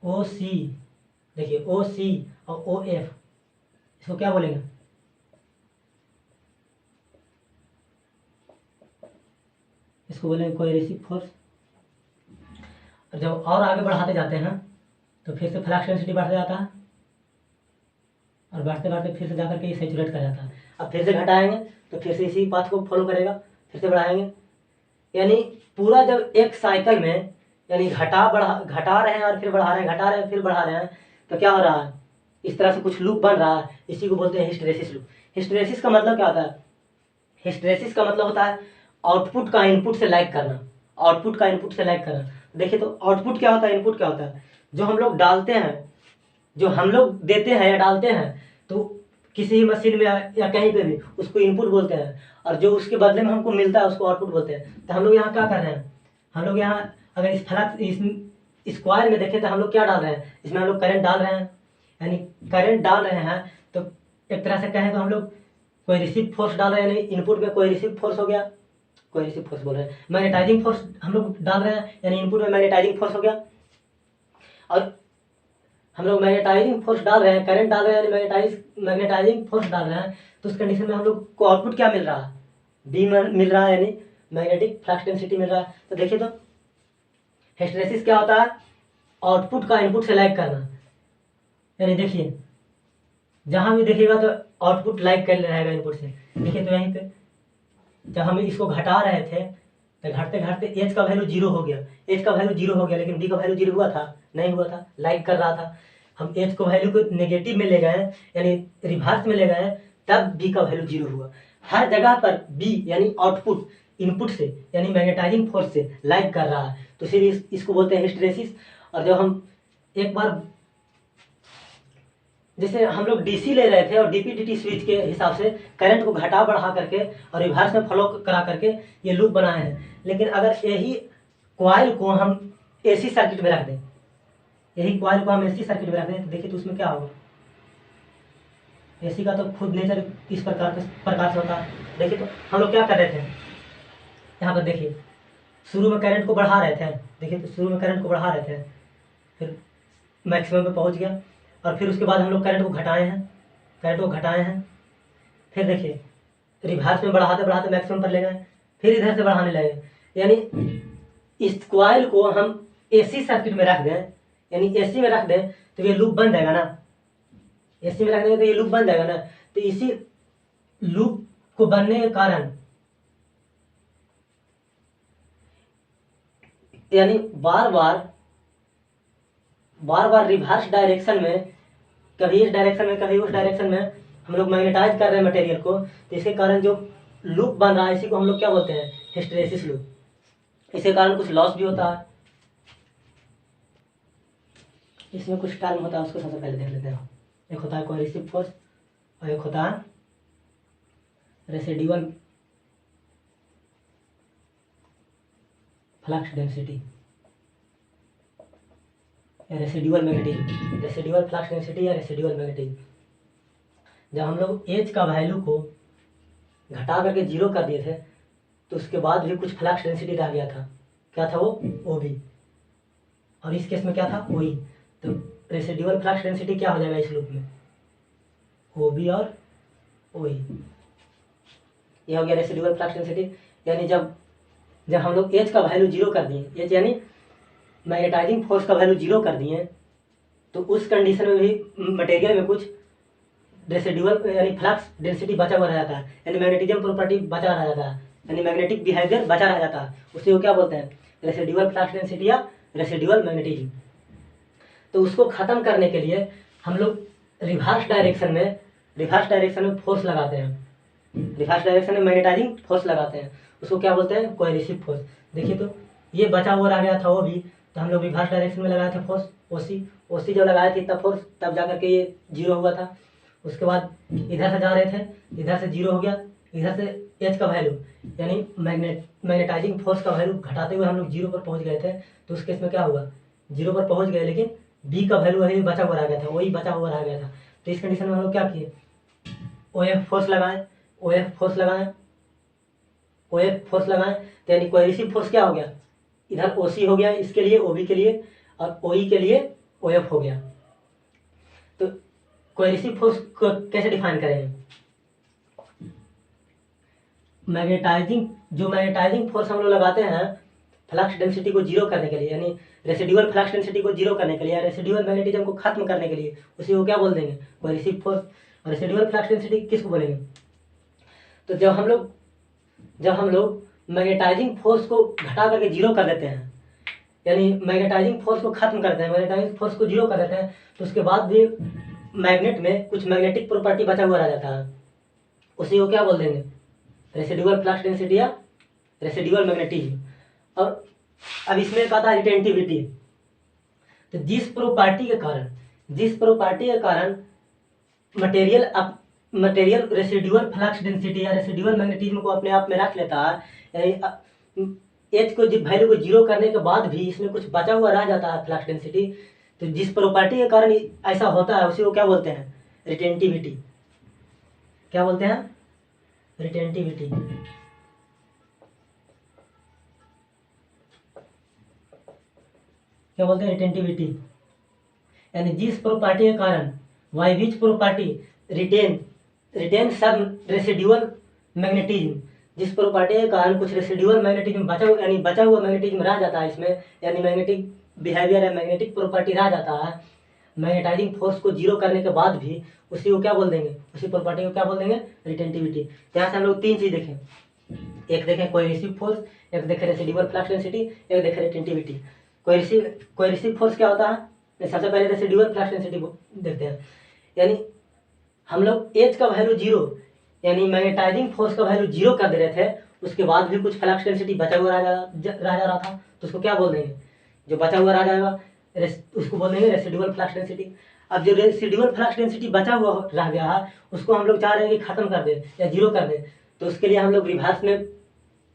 ओ सी, देखिए ओ सी और ओ एफ, इसको क्या बोलेंगे, इसको बोलेंगे कोएरिसिव फोर्स। जब और आगे बढ़ाते जाते हैं तो फिर से फ्लक्स डेंसिटी बढ़ता जाता है, और बढ़ते बढ़ते फिर से जाकर के ये सैचुरेट कर जाता है। अब फिर से घटाएंगे तो फिर से इसी पाथ को फॉलो करेगा, फिर से बढ़ाएंगे, यानी पूरा जब एक साइकिल में यानी घटा रहे हैं और फिर बढ़ा रहे हैं, घटा रहे हैं फिर बढ़ा रहे हैं, तो क्या हो रहा है, इस तरह से कुछ लूप बन रहा है। इसी को बोलते हैं हिस्टैरिसीस लूप। हिस्टैरिसीस का मतलब क्या होता है, हिस्टैरिसीस का मतलब होता है आउटपुट का इनपुट से लाइक करना, आउटपुट का इनपुट से लाइक करना। देखिए तो आउटपुट क्या होता है, इनपुट क्या होता है, जो हम लोग डालते हैं, जो हम लोग देते हैं या डालते हैं, तो किसी मशीन में या कहीं पे भी उसको इनपुट बोलते हैं, और जो उसके बदले में हमको मिलता है उसको आउटपुट बोलते हैं। तो हम लोग यहाँ क्या कर रहे हैं, हम लोग यहाँ अगर इस फ्लक्स इस स्क्वायर में देखें तो हम लोग क्या डाल रहे हैं, इसमें हम लोग करंट डाल रहे हैं, यानी करंट डाल रहे हैं। तो एक तरह से कहें तो हम लोग कोई रिसीव फोर्स डाल रहे हैं, यानी इनपुट में कोई रिसीव फोर्स हो गया, कोई रिसीव फोर्स बोल रहे हैं, मैग्नेटाइजिंग फोर्स हम लोग डाल रहे हैं, यानी इनपुट में मैग्नेटाइजिंग फोर्स हो गया, और हम लोग मैग्नेटाइजिंग फोर्स डाल रहे हैं, करंट डाल रहे हैं, यानी मैग्नेटाइजिंग फोर्स डाल रहे हैं। तो उस कंडीशन में हम लोग को आउटपुट क्या मिल रहा है, बी मिल रहा है, यानी मैग्नेटिक फ्लक्स डेंसिटी मिल रहा है। तो देखिए तो हिस्टैरिसीस क्या होता है, आउटपुट का इनपुट से लाइक करना, यानी देखिए जहाँ भी देखिएगा तो आउटपुट लाइक कर रहेगा इनपुट से। देखिए तो यहीं पे जब हम इसको घटा रहे थे तो घटते घटते एच का वैल्यू जीरो हो गया, एच का वैल्यू जीरो हो गया, लेकिन बी का वैल्यू जीरो हुआ था, नहीं हुआ था, लाइक कर रहा था। हम एच को वैल्यू को नेगेटिव में ले गए, यानी रिवर्स में ले गए, तब बी का वैल्यू जीरो हुआ। हर जगह पर बी यानी आउटपुट इनपुट से यानी मैग्नेटाइजिंग फोर्स से लाइक कर रहा है, तो इसको बोलते हैं हिस्टैरिसीस। और जब हम एक बार जैसे हम लोग डीसी ले रहे थे और डीपी-डीटी स्विच के हिसाब से करंट को घटा बढ़ा करके और रिवर्स में फ्लो करा करके ये लूप बनाए हैं। लेकिन अगर यही कॉइल को हम एसी सर्किट में रख दें, यही कॉइल को हम एसी सर्किट में रख दें, तो देखिए तो उसमें क्या होगा। एसी का तो खुद नेचर इस प्रकार से होता है। देखिए तो हम लोग क्या कर रहे थे, यहाँ पर देखिए शुरू में करंट को बढ़ा रहे थे, देखिए तो शुरू में करंट को बढ़ा रहे थे, फिर मैक्सिमम पे पहुँच गया और फिर उसके बाद हम लोग करंट को घटाए हैं, फिर देखिए रिवर्स में बढ़ाते बढ़ाते मैक्सिमम पर ले गए, फिर इधर से बढ़ाने लगे। यानी इस कॉइल को हम एसी सर्किट में रख दें, यानी एसी में रख दें तो ये लूप बन जाएगा ना, एसी में रख देंगे तो ये लूप बन जाएगा ना। तो इसी लूप को बनने के कारण यानी बार बार रिवर्स डायरेक्शन में, कभी इस डायरेक्शन में कभी उस डायरेक्शन में हम लोग मैग्नेटाइज कर रहे हैं मटेरियल को, तो इसके कारण जो लूप बन रहा है इसी को हम लोग क्या बोलते हैं, हिस्टैरिसीस लूप। इसके कारण कुछ लॉस भी होता है, इसमें कुछ टर्म होता है, उसको सबसे पहले देख लेते हैं। एक होता है कोएरिसिव फोर्स और एक होता है रेसिडुअल फ्लक्स डेंसिटी या residual magnetism, residual flux density या रेसिडुअल मैग्नेटिज्म। जब हम लोग एच का वैल्यू को घटा करके जीरो कर दिए थे तो उसके बाद भी कुछ फ्लक्स डेंसिटी रह गया था, क्या था वो, ओ बी, और इस केस में क्या था, ओ ई। तो रेसिडुअल फ्लक्स डेंसिटी क्या हो जाएगा इस लूप में, ओ बी और ओ ई। ये हो गया रेसिडुअल फ्लक्स डेंसिटी। यानी जब हम लोग एच का वैल्यू जीरो कर दिए, एच यानी मैग्नेटाइजिंग फोर्स का वैल्यू जीरो कर दिए, तो उस कंडीशन में भी मटेरियल में कुछ रेसिडुअल यानी फ्लक्स डेंसिटी बचा हुआ रह जाता है, यानी मैग्नेटिज्म प्रॉपर्टी बचा रह जाता है, यानी मैग्नेटिक बिहेवियर बचा रह जाता है। उसे वो क्या बोलते हैं, रेसिडुअल फ्लक्स डेंसिटी या रेसिडुअल मैग्नेटिज्म। तो उसको ख़त्म करने के लिए हम लोग रिवर्स डायरेक्शन में फोर्स लगाते हैं, रिवर्स डायरेक्शन में मैग्नेटाइजिंग फोर्स लगाते हैं, उसको क्या बोलते हैं, कोएरिसिव फोर्स। देखिए तो ये बचा हुआ रह गया था वो भी, तो हम लोग रिवर्स डायरेक्शन में लगाए थे फोर्स, ओसी जब लगाए थे इतना फोर्स, तब जा करके ये जीरो हुआ था। उसके बाद इधर से जा रहे थे, इधर से जीरो हो गया, इधर से एच का वैल्यू यानी मैग्नेटाइजिंग फोर्स का वैल्यू घटाते हुए हम लोग जीरो पर पहुंच गए थे। तो उस केस में क्या हुआ, जीरो पर पहुंच गए लेकिन बी का वैल्यू वही बचा हुआ रह गया था, वही बचा हुआ रह गया था। तो इस कंडीशन में हम लोग क्या किए, ओ एफ फोर्स लगाएं, तो यानी कोएरिसिव फोर्स क्या हो गया, इधर ओ सी हो गया इसके लिए, ओ बी के लिए, और ओ ई के लिए ओ एफ हो गया। तो कोएरिसिव फोर्स को कैसे डिफाइन करेंगे, मैग्नेटाइजिंग फोर्स हम लोग लगाते हैं फ्लक्स डेंसिटी को जीरो करने के लिए, यानी रेसिडुअल फ्लक्स डेंसिटी को जीरो करने के लिए या रेसिडुअल मैग्नेटिज्म को खत्म करने के लिए, उसी को क्या बोल देंगे, कोएरिसिव फोर्स। और रेसिडुअल फ्लक्स डेंसिटी किसको बोलेंगे, तो जब हम लोग मैग्नेटाइजिंग फोर्स को घटा करके जीरो कर देते हैं, यानी मैग्नेटाइजिंग फोर्स को खत्म करते हैं, मैग्नेटाइजिंग फोर्स को जीरो कर देते हैं, तो उसके बाद भी मैग्नेट में कुछ मैग्नेटिक प्रॉपर्टी बचा हुआ रह जाता है, उसी को क्या बोल देंगे, रेसिडुअल फ्लक्स डेंसिटी या रेसिडुअल मैग्नेटिज्म। और अब इसमें एक आता है रिटेंटिविटी। तो जिस प्रॉपर्टी के कारण मटेरियल रेसिडुअल फ्लक्स डेंसिटी या रेसिडुअल मैग्नेटिज्म को अपने आप में रख लेता है, यानी एच को वैल्यू को जीरो करने के बाद भी इसमें कुछ बचा हुआ रह जाता है फ्लक्स डेंसिटी, तो जिस प्रॉपर्टी के कारण ऐसा होता है उसी को क्या बोलते हैं, रिटेंटिविटी। क्या बोलते हैं, रिटेंटिविटी। क्या बोलते हैं, रिटेंटिविटी। यानी जिस प्रॉपर्टी के कारण वाई विच प्रॉपर्टी रिटेन सब रेसिडुअल मैग्नेटिज्म, जिस प्रॉपर्टी के कारण कुछ रेसिडुअल मैग्नेटिज्म बचा हुआ मैग्नेटिज्म रह जाता है इसमें, यानी मैग्नेटिक बिहेवियर या मैग्नेटिक प्रॉपर्टी रह जाता है मैग्नेटाइजिंग फोर्स को जीरो करने के बाद भी, उसी को क्या बोल देंगे, उसी प्रॉपर्टी को क्या बोल देंगे, रिटेंटिविटी। यहाँ से हम लोग तीन चीज़ देखें, एक देखें कोएरिसिव फोर्स, एक देखें रेसिडुअल फ्लक्स डेंसिटी, एक देखें रिटेंटिविटी। कोएरिसिव फोर्स क्या होता है, सबसे पहले रेसिडुअल फ्लक्स डेंसिटी देखते हैं। यानी हम लोग एच का वैल्यू जीरो, यानी मैग्नेटाइजिंग फोर्स का वैल्यू जीरो कर दे रहे थे, उसके बाद भी कुछ फ्लक्स डेंसिटी बचा हुआ रह जा रहा था, तो उसको क्या बोल देंगे, जो बचा हुआ रह जाएगा उसको बोल देंगे रेसिडुअल फ्लक्स डेंसिटी। अब जो रेसिडुअल फ्लक्स डेंसिटी बचा हुआ रह गया है उसको हम लोग चाह रहे हैं कि ख़त्म कर दें या जीरो कर दें। तो उसके लिए हम लोग रिवर्स में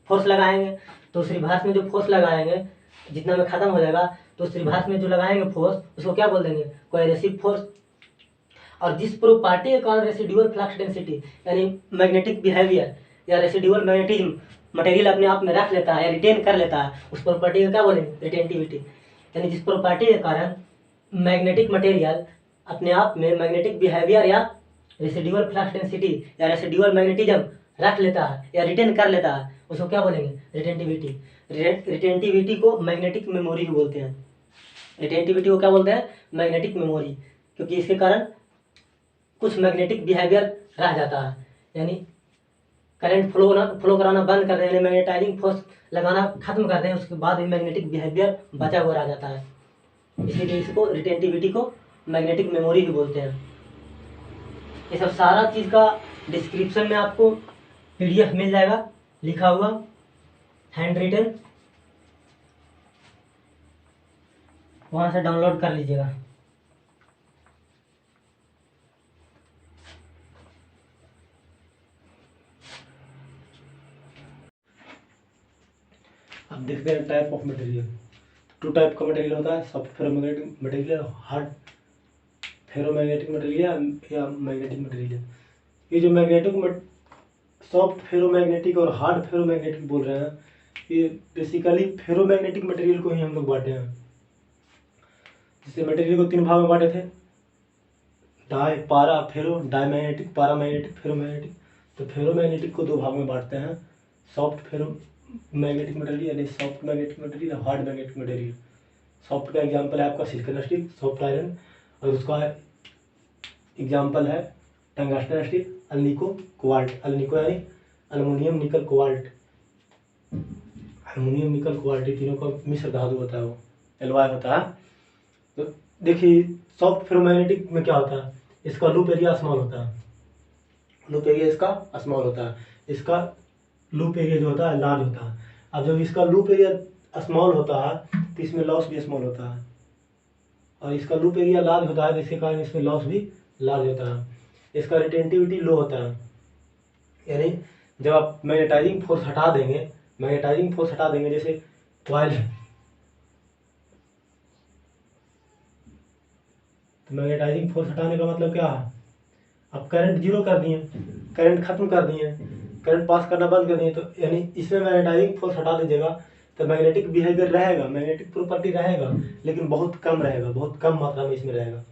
फोर्स लगाएंगे। तो उस रिवर्स में जो फोर्स लगाएंगे जितना में ख़त्म हो जाएगा, तो उस रिवर्स में जो लगाएंगे फोर्स उसको क्या बोल देंगे, कोएरेसिव फोर्स। और जिस प्रॉपर्टी के कारण रेसिडुअल फ्लक्स डेंसिटी यानी मैग्नेटिक बिहेवियर या रेसिडुअल मैग्नेटिज्म मटेरियल अपने आप में रख लेता है या रिटेन कर लेता है, उस प्रॉपर्टी को क्या बोलेंगे, रिटेंटिविटी। यानी जिस प्रॉपर्टी के कारण मैग्नेटिक मटेरियल अपने आप में मैग्नेटिक बिहेवियर या रेसिडुअल फ्लक्स डेंसिटी या रेसिडुअल मैग्नेटिज्म रख लेता है या रिटेन कर लेता है, उसको क्या बोलेंगे, रिटेंटिविटी। रिटेंटिविटी को मैग्नेटिक मेमोरी भी बोलते हैं। रिटेंटिविटी को क्या बोलते हैं, मैग्नेटिक मेमोरी, क्योंकि इसके कारण कुछ मैग्नेटिक बिहेवियर रह जाता है, यानी करंट फ्लो कराना बंद कर दें, यानी मैग्नेटाइजिंग फोर्स लगाना खत्म कर दें, उसके बाद भी मैग्नेटिक बिहेवियर बचा हुआ रह जाता है। इसीलिए इसको रिटेंटिविटी को मैग्नेटिक मेमोरी भी बोलते हैं। ये सब सारा चीज़ का डिस्क्रिप्शन में आपको PDF मिल जाएगा लिखा हुआ, हैंड रिटन, वहाँ से डाउनलोड कर लीजिएगा। अब देखते हैं type of material. Two type का मटेरियल होता है, soft ferromagnetic material, hard ferromagnetic material या मैग्नेटिक मटेरियल। ये जो सॉफ्ट फेरोमैग्नेटिक और हार्ड फेरोमैग्नेटिक बोल रहे हैं, ये बेसिकली फेरोमैग्नेटिक मटेरियल को ही हम लोग बांटे हैं। जैसे मटेरियल को 3 भाग में बांटे थे, डाई पारा फेरो, डाई मैग्नेटिक, पारा मैग्नेटिक, फेरोमैग्नेटिक। तो फेरोमैग्नेटिक को 2 भाग में बांटते हैं, सॉफ्ट फेरो मैग्नेटिक मटेरियल यानी soft magnetic material, hard magnetic material. Soft का एग्जांपल है आपका सिलिकॉन स्टील, सॉफ्ट आयरन, और उसका एग्जांपल है tungsten steel, alnico, cobalt. Alnico यानी aluminium nickel cobalt, aluminium nickel cobalt, ये तीनों का मिश्र धातु होता है, वो एलॉय होता है। तो देखिए सॉफ्ट फेरोमैग्नेटिक में क्या होता है, इसका लूप एरिया स्मॉल होता है, लूप एरिया इसका स्मॉल होता है, इसका लूप एरिया जो होता है लार्ज होता है। अब जब इसका लूप एरिया स्मॉल होता है तो इसमें लॉस भी स्मॉल होता है, और इसका लूप एरिया लार्ज होता है तो इसके कारण इसमें लॉस भी लार्ज होता है। इसका रिटेंटिविटी लो होता है, यानी जब आप मैग्नेटाइजिंग फोर्स हटा देंगे, मैग्नेटाइजिंग फोर्स हटा देंगे, जैसे कॉइल है तो मैग्नेटाइजिंग फोर्स हटाने का मतलब क्या है, आप करंट जीरो कर दिए, करंट खत्म कर दिए, करंट पास करना बंद कर दिए, तो यानी इसमें मैग्नेटाइजिंग फोर्स हटा दीजिएगा तो मैग्नेटिक बिहेवियर रहेगा, मैग्नेटिक प्रॉपर्टी रहेगा, लेकिन बहुत कम रहेगा, बहुत कम मात्रा में इसमें रहेगा।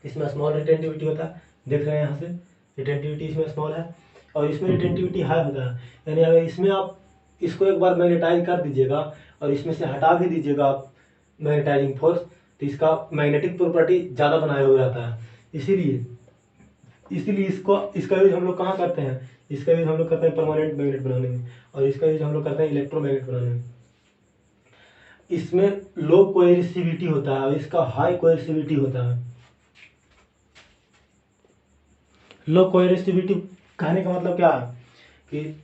इसमें स्मॉल रिटेंटिविटी होता है, देख रहे हैं यहाँ से रिटेंटिविटी इसमें स्मॉल है, और इसमें रिटेंटिविटी हाई होता है। यानी अगर इसमें आप इसको एक बार मैग्नेटाइज कर दीजिएगा और इसमें से हटा भी दीजिएगा आप मैग्नेटाइजिंग फोर्स, तो इसका मैग्नेटिक प्रॉपर्टी ज़्यादा बनाया हुआ रहता है। इसीलिए इसका यूज हम लोग कहाँ करते हैं, इसका यूज हम लोग करते हैं परमानेंट मैग्नेट बनाने में, और इसका यूज हम लोग करते हैं इलेक्ट्रोमैग्नेट बनाने में। इसमें लो कोएरिसिविटी होता है और इसका हाई कोएरिसिविटी होता है। लो कोएरिसिविटी कहने का मतलब क्या है कि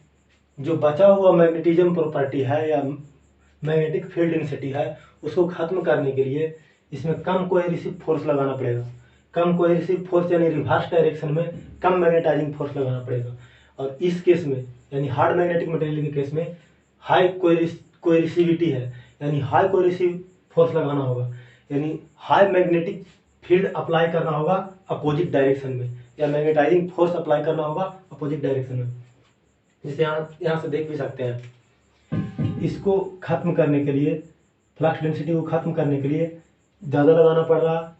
जो बचा हुआ मैग्नेटिज्म प्रॉपर्टी है या मैग्नेटिक फील्ड डेंसिटी है उसको खत्म करने के लिए इसमें कम कोएरिसिव फोर्स लगाना पड़ेगा। कम कोएरिसिव फोर्स यानी रिवर्स डायरेक्शन में कम मैग्नेटाइजिंग फोर्स लगाना पड़ेगा। और इस केस में यानी हार्ड मैग्नेटिक मटेरियल के केस में हाई कोएरिसिविटी है, यानी हाई कोएरिसिव फोर्स लगाना होगा, यानी हाई मैग्नेटिक फील्ड अप्लाई करना होगा अपोजिट डायरेक्शन में, या मैग्नेटाइजिंग फोर्स अप्लाई करना होगा अपोजिट डायरेक्शन में। जैसे यहाँ से देख भी सकते हैं, इसको खत्म करने के लिए, फ्लक्स डेंसिटी को खत्म करने के लिए ज़्यादा लगाना पड़ रहा,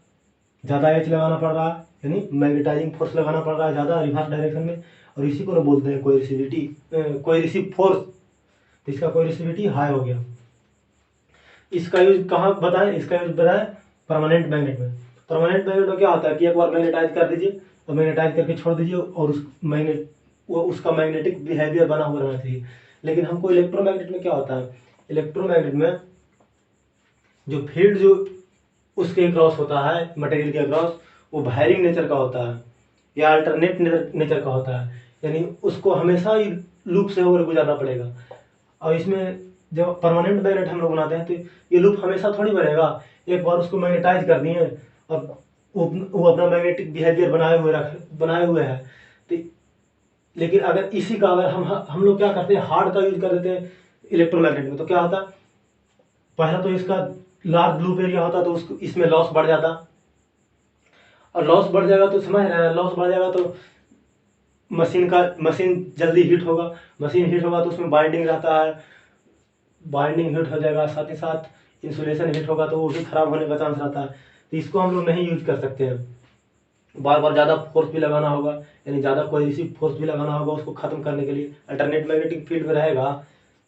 ज़्यादा एच लगाना पड़ रहा, यानी मैग्नेटाइजिंग फोर्स लगाना पड़ रहा है ज़्यादा रिवर्स डायरेक्शन में, और इसी को बोलते हैं कोएरिसिव फोर्स। तो इसका कोएरिसिविटी हाई हो गया। इसका यूज कहाँ बताएं, इसका यूज बताएं परमानेंट मैग्नेट में। परमानेंट मैग्नेट में क्या होता है कि एक बार मैग्नेटाइज कर दीजिए और मैग्नेटाइज करके छोड़ दीजिए, और उसका मैग्नेटिक बिहेवियर बना हुआ रहना चाहिए। लेकिन हमको इलेक्ट्रोमैग्नेट में क्या होता है, इलेक्ट्रोमैग्नेट में जो फील्ड जो उसके क्रॉस होता है मटेरियल के क्रॉस, वो वायरिंग नेचर का होता है या अल्टरनेट नेचर का होता है, यानी उसको हमेशा ही लूप से होकर गुजारना पड़ेगा। और इसमें जब परमानेंट मैग्नेट हम लोग बनाते हैं तो ये लूप हमेशा थोड़ी बनेगा, एक बार उसको मैग्नेटाइज कर दिए और वो अपना मैग्नेटिक बिहेवियर बनाए हुए है। तो लेकिन अगर इसी का अगर हम लोग क्या करते हैं, हार्ड का यूज कर देते हैं इलेक्ट्रोमैग्नेट में, तो क्या होता, पहला तो इसका लार्ज लूप एरिया होता तो उसको इसमें लॉस बढ़ जाता, और लॉस बढ़ जाएगा तो समझ रहे हैं, लॉस बढ़ जाएगा तो मशीन जल्दी हीट होगा, मशीन हीट होगा तो उसमें बाइंडिंग रहता है, बाइंडिंग हीट हो जाएगा, साथ ही साथ इंसुलेशन हीट होगा तो वो भी खराब होने का चांस रहता है। तो इसको हम लोग नहीं यूज कर सकते हैं। बार बार ज़्यादा फोर्स भी लगाना होगा, यानी ज़्यादा कोहेसिव फोर्स भी लगाना होगा उसको ख़त्म करने के लिए। अल्टरनेट मैग्नेटिक फील्ड में रहेगा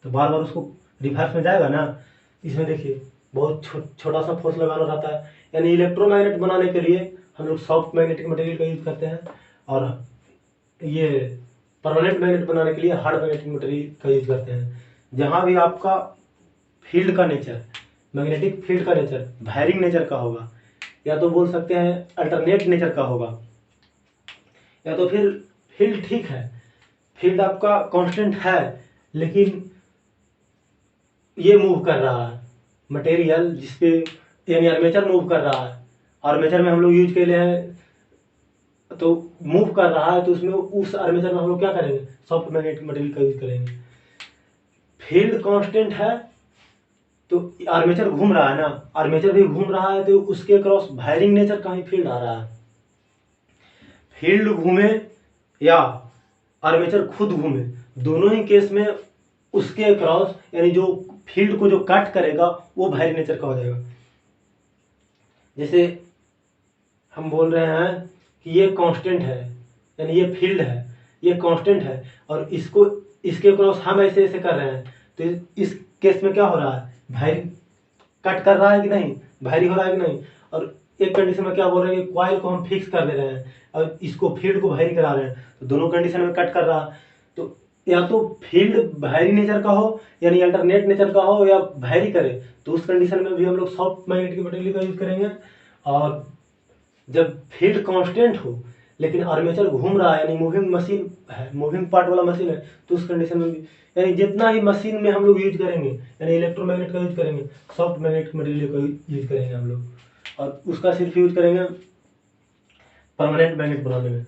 तो बार बार उसको रिवर्स में जाएगा ना। इसमें देखिए बहुत छोटा सा फोर्स लगाना रहता है। यानी इलेक्ट्रोमैग्नेट बनाने के लिए हम लोग सॉफ्ट मैग्नेटिक मटेरियल का यूज़ करते हैं, और ये परमानेंट मैग्नेट बनाने के लिए हार्ड मैग्नेटिक मटेरियल का यूज करते हैं। जहाँ भी आपका फील्ड का नेचर, मैग्नेटिक फील्ड का नेचर वैरिंग नेचर का होगा, या तो बोल सकते हैं अल्टरनेट नेचर का होगा, या तो फिर फील्ड ठीक है, फील्ड आपका कांस्टेंट है लेकिन ये मूव कर रहा है मटेरियल जिसपे, यानी आर्मेचर मूव कर रहा है, आर्मेचर में हम लोग यूज के लिए हैं तो मूव कर रहा है, तो उसमें उस आर्मेचर में हम लोग क्या करेंगे, सॉफ्ट मैग्नेटिक मटेरियल का यूज करेंगे। फील्ड कांस्टेंट है तो आर्मेचर घूम रहा है ना, आर्मेचर भी घूम रहा है तो उसके क्रॉस वायरिंग नेचर का ही फील्ड आ रहा है। फील्ड घूमे या आर्मेचर खुद घूमे, दोनों ही केस में उसके क्रॉस यानी जो फील्ड को जो कट करेगा वो वायरिंग नेचर का हो जाएगा। जैसे हम बोल रहे हैं कि ये कांस्टेंट है, यानी ये फील्ड है, ये कांस्टेंट है, और इसको इसके क्रॉस हम ऐसे ऐसे कर रहे हैं, तो इस केस में क्या हो रहा है, वायरिंग कट कर रहा है कि नहीं, वायरिंग हो रहा है कि नहीं। और एक कंडीशन में क्या बोल रहे हैं कि कॉइल को हम फिक्स कर दे रहे हैं और इसको फील्ड को वायरिंग करा रहे हैं, तो दोनों कंडीशन में कट कर रहा है। तो या तो फील्ड वायरिंग नेचर का हो यानी अल्टरनेट नेचर का हो, या वायरी करे, तो उस कंडीशन में भी हम लोग सॉफ्ट मैग्नेटिक मटेरियल का यूज करेंगे। और जब फील्ड कांस्टेंट हो लेकिन आर्मेचर घूम रहा है यानी मूविंग मशीन है, मूविंग पार्ट वाला मशीन है, तो उस कंडीशन में भी यानी जितना ही मशीन में हम लोग यूज करेंगे यानी इलेक्ट्रोमैग्नेट का यूज करेंगे, सॉफ्ट मैग्नेटिक मटेरियल का यूज करेंगे हम लोग, और उसका सिर्फ यूज करेंगे परमानेंट मैग्नेट बनाने में।